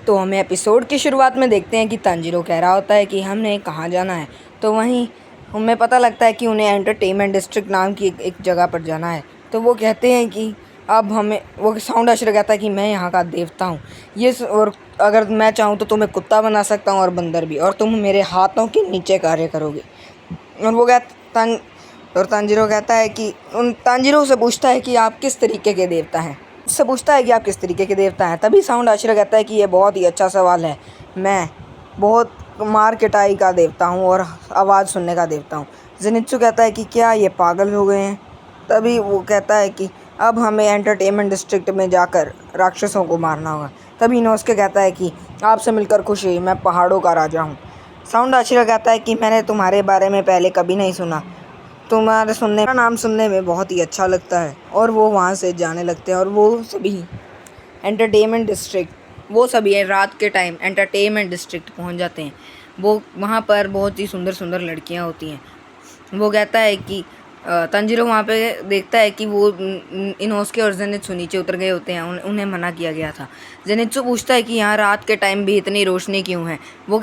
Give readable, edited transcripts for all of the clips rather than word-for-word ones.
तो हमें एपिसोड की शुरुआत में देखते हैं कि तांजीरो कह रहा होता है कि हमने कहाँ जाना है। तो वहीं हमें पता लगता है कि उन्हें एंटरटेनमेंट डिस्ट्रिक्ट नाम की एक जगह पर जाना है। तो वो कहते हैं कि अब हमें वो साउंड आश्चर्य कहता है कि मैं यहाँ का देवता हूँ, और अगर मैं चाहूँ तो तुम्हें कुत्ता बना सकता हूँ और बंदर भी, और तुम मेरे हाथों के नीचे कार्य करोगे। और वो तांजीरो कहता है कि तांजीरो से पूछता है कि आप किस तरीके के देवता हैं। उससे पूछता है कि आप किस तरीके के देवता हैं। तभी साउंड आश्चर्य कहता है कि ये बहुत ही अच्छा सवाल है, मैं बहुत मार कटाई का देवता हूँ और आवाज़ सुनने का देवता हूँ। जेनित्सु कहता है कि क्या ये पागल हो गए हैं। तभी वो कहता है कि अब हमें एंटरटेनमेंट डिस्ट्रिक्ट में जाकर राक्षसों को मारना होगा। तभी इनोस्के कहता है कि आपसे मिलकर खुशी हुई, मैं पहाड़ों का राजा हूँ। साउंड आश्चर्य कहता है कि मैंने तुम्हारे बारे में पहले कभी नहीं सुना, तुम्हारा नाम सुनने में बहुत ही अच्छा लगता है। और वो वहाँ से जाने लगते हैं और वो सभी रात के टाइम एंटरटेनमेंट डिस्ट्रिक्ट पहुँच जाते हैं। वो वहाँ पर बहुत ही सुंदर सुंदर लड़कियाँ होती हैं। वो कहता है कि तांजीरो वहाँ पे देखता है कि वो इनोस्के और जेनित्सु नीचे उतर गए होते हैं, उन्हें मना किया गया था। जेनित्सु पूछता है कि यहाँ रात के टाइम भी इतनी रोशनी क्यों है। वो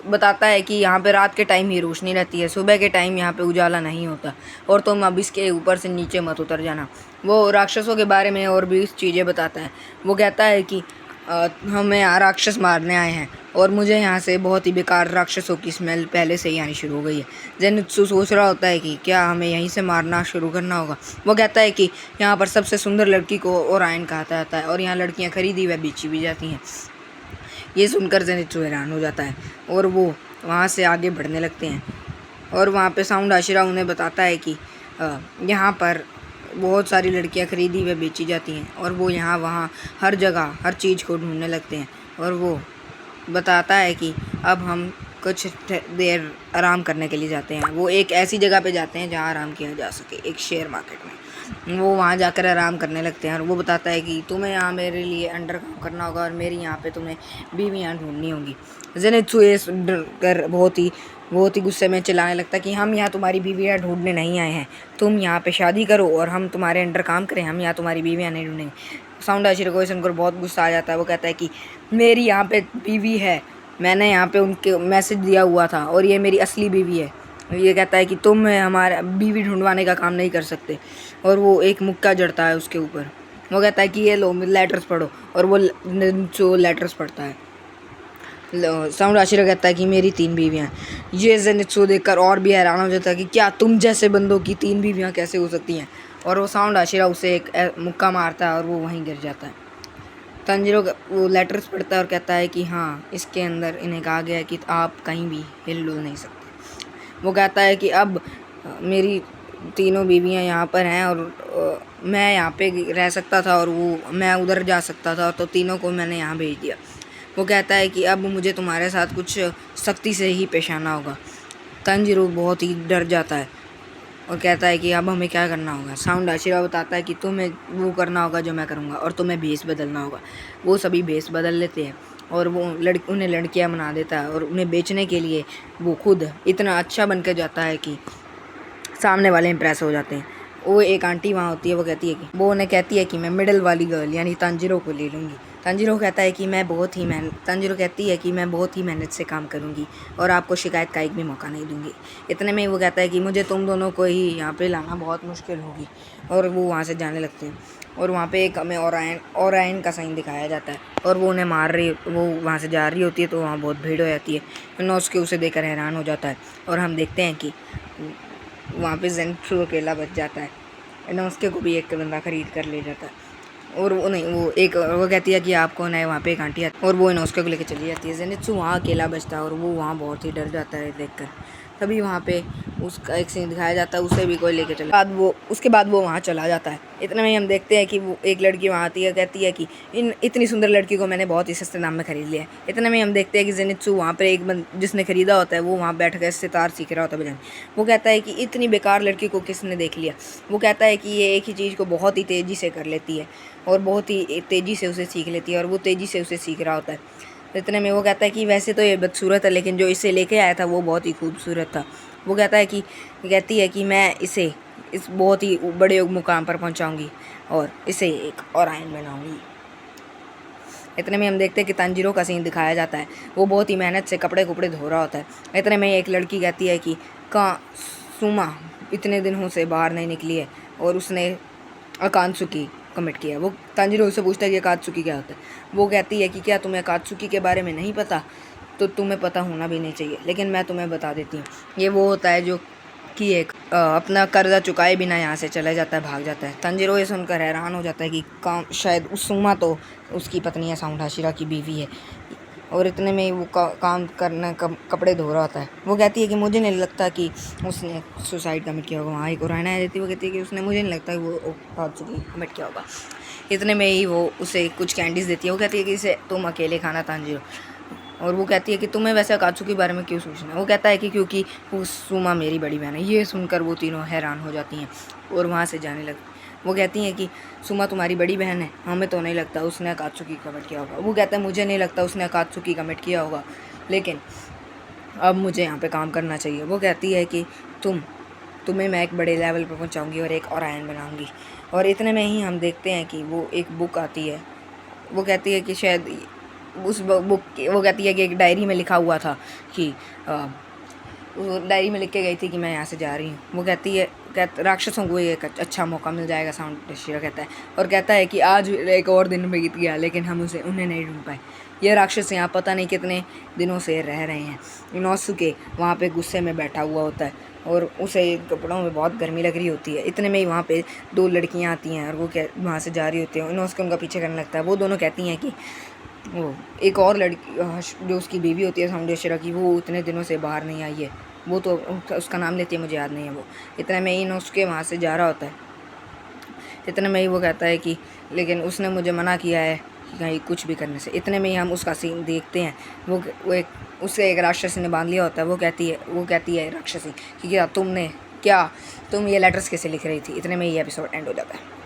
बताता है कि यहाँ पे रात के टाइम ही रोशनी रहती है, सुबह के टाइम यहाँ पे उजाला नहीं होता, और तुम अब इसके ऊपर से नीचे मत उतर जाना। वो राक्षसों के बारे में और भी चीज़ें बताता है। वो कहता है कि हमें यहाँ राक्षस मारने आए हैं और मुझे यहाँ से बहुत ही बेकार राक्षसों की स्मेल पहले से ही आनी शुरू हो गई है। जेनित्सु सोच रहा होता है कि क्या हमें यहीं से मारना शुरू करना होगा। वो कहता है कि यहाँ पर सबसे सुंदर लड़की को ओरायन कहा जाता है और यहाँ लड़कियाँ खरीदी व बेची भी जाती हैं। ये सुनकर जेनित्सु हैरान हो जाता है और वो वहाँ से आगे बढ़ने लगते हैं। और वहाँ पे साउंड आशिरा उन्हें बताता है कि यहाँ पर बहुत सारी लड़कियाँ खरीदी व बेची जाती हैं, और वो यहाँ वहाँ हर जगह हर चीज़ को ढूंढने लगते हैं। और वो बताता है कि अब हम कुछ देर आराम करने के लिए जाते हैं। वो एक ऐसी जगह पे जाते हैं जहाँ आराम किया जा सके, एक शेयर मार्केट में। वो वहाँ जाकर आराम करने लगते हैं और वो बताता है कि तुम्हें यहाँ मेरे लिए अंडर काम करना होगा और मेरी यहाँ पे तुम्हें बीवियाँ ढूंढनी होंगी। जेनित्सु ये कर बहुत ही गुस्से में चिल्लाने लगता है कि हम यहाँ तुम्हारी बीवियाँ ढूंढने नहीं आए हैं, तुम यहाँ पे शादी करो और हम तुम्हारे अंडर काम करें, हम यहाँ तुम्हारी बीवियाँ नहीं ढूंढेंगे। साउंड आशिरा को सुनकर बहुत गुस्सा आ जाता है। वो कहता है कि मेरी यहाँ पे बीवी है, मैंने यहाँ पे उनके मैसेज दिया हुआ था और ये मेरी असली बीवी है। ये कहता है कि तुम हमारा बीवी ढूंढवाने का काम नहीं कर सकते, और वो एक मुक्का जड़ता है उसके ऊपर। वो कहता है कि ये लो लेटर्स पढ़ो, और वो जो लेटर्स पढ़ता है। साउंड आशिरा कहता है कि मेरी 3 बीवियाँ हैं। ये जेनित्सु देखकर और भी हैरान हो जाता है कि क्या तुम जैसे बंदों की 3 बीवियाँ कैसे हो सकती हैं। और वो साउंड आशिरा उसे एक मुक्का मारता है और वो वहीं गिर जाता है। तांजीरो वो लेटर्स पढ़ता है और कहता है कि हाँ, इसके अंदर इन्हें कहा गया है कि आप कहीं भी हिल डुल नहीं सकते। वो कहता है कि अब मेरी तीनों बीवियाँ यहाँ पर हैं और मैं यहाँ पे रह सकता था और मैं उधर जा सकता था, तो तीनों को मैंने यहाँ भेज दिया। वो कहता है कि अब मुझे तुम्हारे साथ कुछ सख्ती से ही पेश आना होगा। तांजीरो बहुत ही डर जाता है और कहता है कि अब हमें क्या करना होगा। साउंड आशिरा बताता है कि तुम्हें वो करना होगा जो मैं करूँगा, और तुम्हें भेस बदलना होगा। वो सभी भेस बदल लेते हैं और वो उन्हें लड़कियाँ बना देता है, और उन्हें बेचने के लिए वो खुद इतना अच्छा बन कर जाता है कि सामने वाले इम्प्रेस हो जाते हैं। वो एक आंटी वहाँ होती है, वो उन्हें कहती है कि मैं मिडिल वाली गर्ल यानी तांजीरो को ले लूँगी। तांजीरो कहती है कि मैं बहुत ही मेहनत से काम करूँगी और आपको शिकायत का एक भी मौका नहीं दूँगी। इतने में वो कहता है कि मुझे तुम दोनों को ही यहाँ पे लाना बहुत मुश्किल होगी, और वो वहाँ से जाने लगते हैं। और वहाँ पे एक हमें ओरायन का साइन दिखाया जाता है, और वो उन्हें वो वहाँ से जा रही होती है, तो वहाँ बहुत भीड़ हो जाती है। इनोस्के उसे देखकर हैरान हो जाता है, और हम देखते हैं कि वहाँ पे जेनित्सु अकेला बच जाता है। इनोस्के को भी एक बंदा खरीद कर ले जाता है, और वो कहती है कि आपको नए वहाँ पे एक आंटी आती है, और वो इनोस्के को लेकर चली जाती है। जेनित्सु वहाँ अकेला बचता है और वो वहाँ बहुत ही डर जाता है देखकर। तभी वहाँ पे उसका एक सीन दिखाया जाता है, उसे भी कोई लेके चला उसके बाद वो वहाँ चला जाता है। इतने में हम देखते हैं कि वो एक लड़की वहाँ आती है, कहती है कि इतनी सुंदर लड़की को मैंने बहुत ही सस्ते दाम में खरीद लिया है। इतने में हम देखते हैं कि जेनित्सु वहाँ पर जिसने खरीदा होता है वो वहाँ बैठ कर सितार सीख रहा होता है बजाने। वो कहता है कि इतनी बेकार लड़की को किसने देख लिया। वो कहता है कि ये एक ही चीज़ को बहुत ही तेज़ी से कर लेती है और बहुत ही तेज़ी से उसे सीख लेती है, और वो तेज़ी से उसे सीख रहा होता है। इतने में वो कहता है कि वैसे तो ये बदसूरत है, लेकिन जो इसे लेके आया था वो बहुत ही खूबसूरत था। वो कहती है कि मैं इसे इस बहुत ही बड़े मुकाम पर पहुंचाऊंगी और इसे एक ओरायन बनाऊंगी। इतने में हम देखते हैं कि तंजीरो का सीन दिखाया जाता है। वो बहुत ही मेहनत से कपड़े कुपड़े धो रहा होता है। इतने में एक लड़की कहती है कि कहाँ सुमा इतने दिनों से बाहर नहीं निकली है और उसने अकात्सुकी कमिट किया। वो तंजीरो से पूछता है कि अकात्सुकी क्या होता है। वो कहती है कि क्या तुम्हें अकात्सुकी के बारे में नहीं पता, तो तुम्हें पता होना भी नहीं चाहिए, लेकिन मैं तुम्हें बता देती हूँ। ये वो होता है जो कि एक अपना कर्जा चुकाए बिना यहाँ से चला जाता है, भाग जाता है। तंजीरो ये सुनकर हैरान हो जाता है कि काम शायद सुमा तो उसकी पत्नी है, साउंड हाशिरा की बीवी है। और इतने में ही वो काम करने कपड़े धो रहा होता है। वो कहती है कि मुझे नहीं लगता कि उसने सुसाइड कमिट किया होगा। वहाँ एक और आ जाती है, वो कहती है कि उसने मुझे नहीं लगता कि वो अकात्सुकी कमिट किया होगा। इतने में ही वो उसे कुछ कैंडीज़ देती है। वो कहती है कि इसे तुम अकेले खाना तंजीरो। और वो कहती है कि तुम्हें वैसे अकात्सुकी के बारे में क्यों सोचना है। वो कहता है कि क्योंकि वो सुमा मेरी बड़ी बहन है। ये सुनकर वो तीनों हैरान हो जाती हैं और वहाँ से जाने लगती। वो कहती हैं कि सुमा तुम्हारी बड़ी बहन है, हमें तो नहीं लगता उसने अकात्सुकी कमिट किया होगा। वो कहता है मुझे नहीं लगता उसने अकात्सुकी कमिट किया होगा, लेकिन अब मुझे यहाँ पे काम करना चाहिए। वो कहती है कि तुम्हें मैं एक बड़े लेवल पर पहुँचाऊँगी और एक ओरायन बनाऊँगी। और इतने में ही हम देखते हैं कि वो एक बुक आती है। वो कहती है कि शायद उस बुक वो कहती है कि एक डायरी में लिखा हुआ था कि वो डायरी में लिख के गई थी कि मैं यहाँ से जा रही हूँ। वो कहती है राक्षसों को एक अच्छा मौका मिल जाएगा, साउंड हाशिरा कहता है। और कहता है कि आज एक और दिन बीत गया लेकिन हम उन्हें नहीं ढूंढ पाए। ये राक्षस यहाँ पता नहीं कितने दिनों से रह रहे हैं। इनोसुके वहाँ पे गुस्से में बैठा हुआ होता है और उसे कपड़ों में बहुत गर्मी लग रही होती है। इतने में ही वहाँ पे दो लड़कियाँ आती हैं और वो वहाँ से जा रही होती हैं। इनोसुके उनका पीछे करने लगता है। वो दोनों कहती हैं कि वो एक और लड़की जो उसकी बीवी होती है साउंड हाशिरा की, वो इतने दिनों से बाहर नहीं आई है। वो तो उसका नाम लेती है, मुझे याद नहीं है वो। इतने में ही इनोसुके वहाँ से जा रहा होता है। इतने में ही वो कहता है कि लेकिन उसने मुझे मना किया है कि कहीं कुछ भी करने से। इतने में ही हम उसका सीन देखते हैं। वो एक उसे एक राक्षसी ने बांध लिया होता है। वो कहती है राक्षसी कि क्या तुम ये लेटर्स कैसे लिख रही थी। इतने में ही एपिसोड एंड हो जाता है।